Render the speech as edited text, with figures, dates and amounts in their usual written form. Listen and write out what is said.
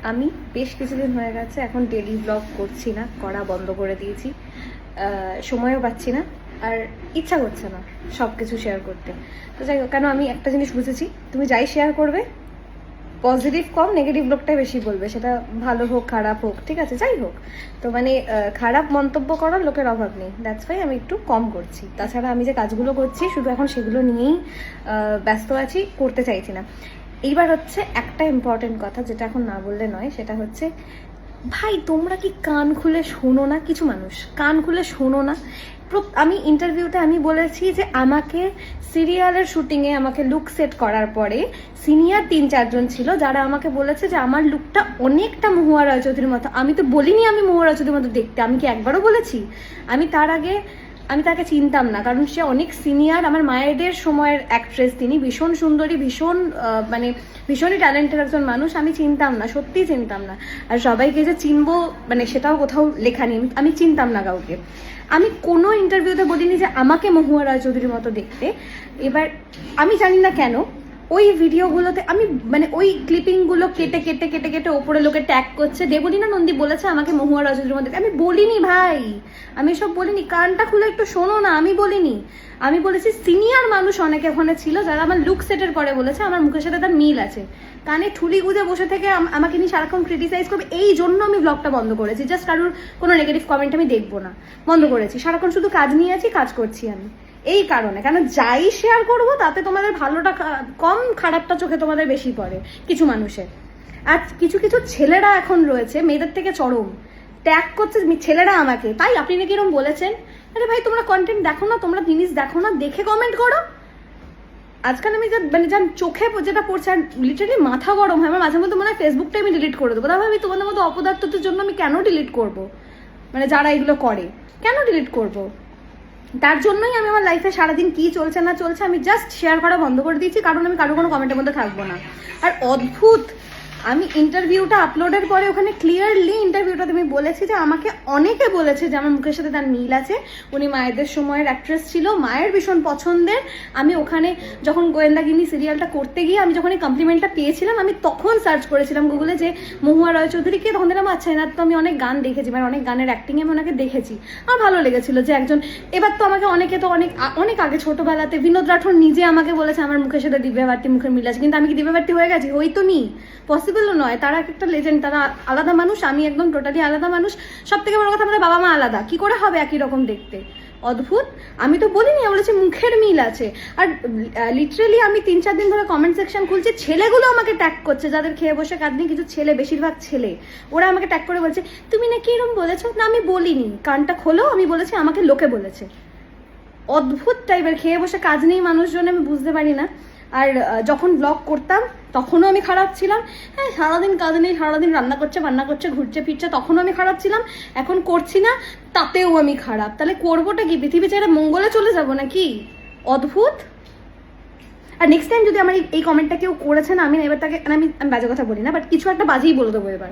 আমি বেশ কিছুদিন হয়ে গেছে এখন ডেলি ব্লগ করছি না, করা বন্ধ করে দিয়েছি। সময়ও পাচ্ছি না আর ইচ্ছা করছে না সব কিছু শেয়ার করতে। তো যাই হোক, কেন আমি একটা জিনিস বুঝেছি, তুমি যাই শেয়ার করবে পজিটিভ কম, নেগেটিভ লোকটাই বেশি বলবে, সেটা ভালো হোক খারাপ হোক, ঠিক আছে, যাই হোক। তো মানে খারাপ মন্তব্য করার লোকের অভাব নেই, দ্যাটস ওয়াই আমি একটু কম করছি। তাছাড়া আমি যে কাজগুলো করছি শুধু এখন সেগুলো নিয়েই ব্যস্ত আছি, করতে চাইছি না। এইবার হচ্ছে একটা ইম্পর্টেন্ট কথা যেটা এখন না বললে নয়, সেটা হচ্ছে ভাই তোমরা কি কান খুলে শোনো না? কিছু মানুষ কান খুলে শোনো না। আমি ইন্টারভিউতে আমি বলেছি যে আমাকে সিরিয়ালের শুটিংয়ে আমাকে লুক সেট করার পরে সিনিয়র 3-4 জন ছিল যারা আমাকে বলেছে যে আমার লুকটা অনেকটা মহুয়া রায়চৌধুরীর মতো। আমি তো বলিনি আমি মহুয়া রায়চৌধুরীর মতো দেখতে, আমি কি একবারও বলেছি? আমি তাকে চিনতাম না, কারণ সে অনেক সিনিয়র, আমার মায়েদের সময়ের অ্যাক্ট্রেস, তিনি ভীষণ সুন্দরী, ভীষণ মানে ভীষণই ট্যালেন্টেড একজন মানুষ। আমি চিনতাম না, সত্যিই চিনতাম না। আর সবাইকে যে চিনবো মানে সেটাও কোথাও লেখা নেই, আমি চিনতাম না কাউকে। আমি কোনো ইন্টারভিউতে বলিনি যে আমাকে মহুয়া রায়চৌধুরীর মতো দেখতে। এবার আমি জানি না কেন ওই ভিডিওগুলোতে আমি মানে ওই ক্লিপিংগুলো কেটে কেটে কেটে কেটে ওপরে লোকে ট্যাগ করছে। দেবলীনা নন্দী বলেছে আমাকে মহুয়া রায়চৌধুরীর মতো। আমি বলিনি ভাই, আমি সব বলিনি, কানটা খুলে একটু শোনো না। আমি বলিনি, আমি বলেছি সিনিয়র মানুষ অনেকে ওখানে ছিল যারা আমার লুক সেটের পরে বলেছে আমার মুখের সাথে তার মিল আছে। কানে ঠুলি গুঁজে বসে থেকে আমাকে নিয়ে সারাক্ষণ ক্রিটিসাইজ করবে, এই জন্য আমি ব্লগটা বন্ধ করেছি। জাস্ট কারোর কোনো নেগেটিভ কমেন্ট আমি দেখবো না, বন্ধ করেছি। সারাক্ষণ শুধু কাজ নিয়ে আছি, কাজ করছি আমি এই কারণে। কেন যাই শেয়ার করবো তাতে তোমাদের ভালোটা কম, খারাপটা চোখে তোমাদের বেশি পড়ে কিছু মানুষের। আর কিছু কিছু ছেলেরা এখন রয়েছে মেয়েদের থেকে চরম, ট্যাগ করছে ছেলেরা আমাকে, তাই আপনি নাকি এরকম বলেছেন। আরে ভাই তোমরা কন্টেন্ট দেখো না, তোমরা জিনিস দেখো না, দেখে কমেন্ট করো। আজকাল আমি মানে যার চোখে যেটা পড়ছে আর লিটারালি মাথা গরম হয় আমার মাঝে মধ্যে, মনে হয় ফেসবুকটা আমি ডিলিট করে দেবো। তাহলে আমি তোমাদের মতো অপদার্থদের জন্য আমি কেন ডিলিট করব? মানে যারা এগুলো করে কেন ডিলিট করব? তার জন্যই আমি আমার লাইফে সারাদিন কি চলছে না চলছে আমি জাস্ট শেয়ার করা বন্ধ করে দিয়েছি, কারণ আমি কারো কোনো কমেন্টের মধ্যে থাকবো না। আর অদ্ভুত, আমি ইন্টারভিউটা আপলোডের পরে ওখানে ক্লিয়ারলি ইন্টারভিউটা তুমি বলেছি যে আমাকে অনেকে বলেছে যে আমার মুখের সাথে তার মিল আছে, উনি মায়েদের সময়ের অ্যাক্ট্রেস ছিল, মায়ের ভীষণ পছন্দের। আমি ওখানে যখন গোয়েন্দাগিনি সিরিয়ালটা করতে গিয়ে আমি যখন এই কমপ্লিমেন্টটা পেয়েছিলাম, আমি তখন সার্চ করেছিলাম গুগলে যে মহুয়া রায়চৌধুরী কে, তখন দেখলাম আচ্ছা এনার তো আমি অনেক গান দেখেছি, মানে অনেক গানের অ্যাক্টিংয়ে আমি ওনাকে দেখেছি, আমার ভালো লেগেছিল যে একজন। এবার তো আমাকে অনেকে তো অনেক আগে ছোটবেলাতে বিনোদ রাঠোর নিজে আমাকে বলেছে আমার মুখের সাথে দিব্যা ভারতী মুখের মিল আছে, কিন্তু আমি কি দিব্যা ভারতী হয়ে গেছি? হই তো নি, পসিবলও নয়। তারা একটা লেজেন্ড, তারা আলাদা মানুষ, আমি একদম টোটালি আলাদা মানুষ। সব থেকে বড় কথা আমাদের বাবা মা আলাদা, কি করে হবে একই রকম দেখতে? অদ্ভুত। আমি তো বলিনি, আমি বলেছি মুখের মিল আছে। আর লিটারেলি আমি 3-4 দিন ধরে কমেন্ট সেকশন খুলছি, ছেলেগুলো আমাকে ট্যাগ করছে, যাদের খেয়ে বসে কাঁদনি, কিছু ছেলে, বেশিরভাগ ছেলে, ওরা আমাকে ট্যাগ করে বলছে তুমি নাকি এরকম বলেছো। না আমি বলিনি, কানটা খোলো, আমি বলেছি আমাকে লোকে বলেছে। অদ্ভুত টাইপের, খেয়ে বসে কাজ নেই মানুষজন, আমি বুঝতে পারি না। আর যখন ব্লগ করতাম তখনও আমি খারাপ ছিলাম। হ্যাঁ, সারাদিন কাজ নেই, সারাদিন রান্না করছে ঘুরছে ফিরছে, তখনও আমি খারাপ ছিলাম। এখন করছি না, তাতেও আমি খারাপ। তাহলে করবোটা কি? পৃথিবী ছেড়ে মঙ্গলে চলে যাবো নাকি? অদ্ভুত। আর নেক্সট টাইম যদি আমার এই কমেন্টটা কেউ করেছে না, আমি এবার তাকে, আমি বাজে কথা বলি না, বাট কিছু একটা বাজেই বলে দেবো এবার।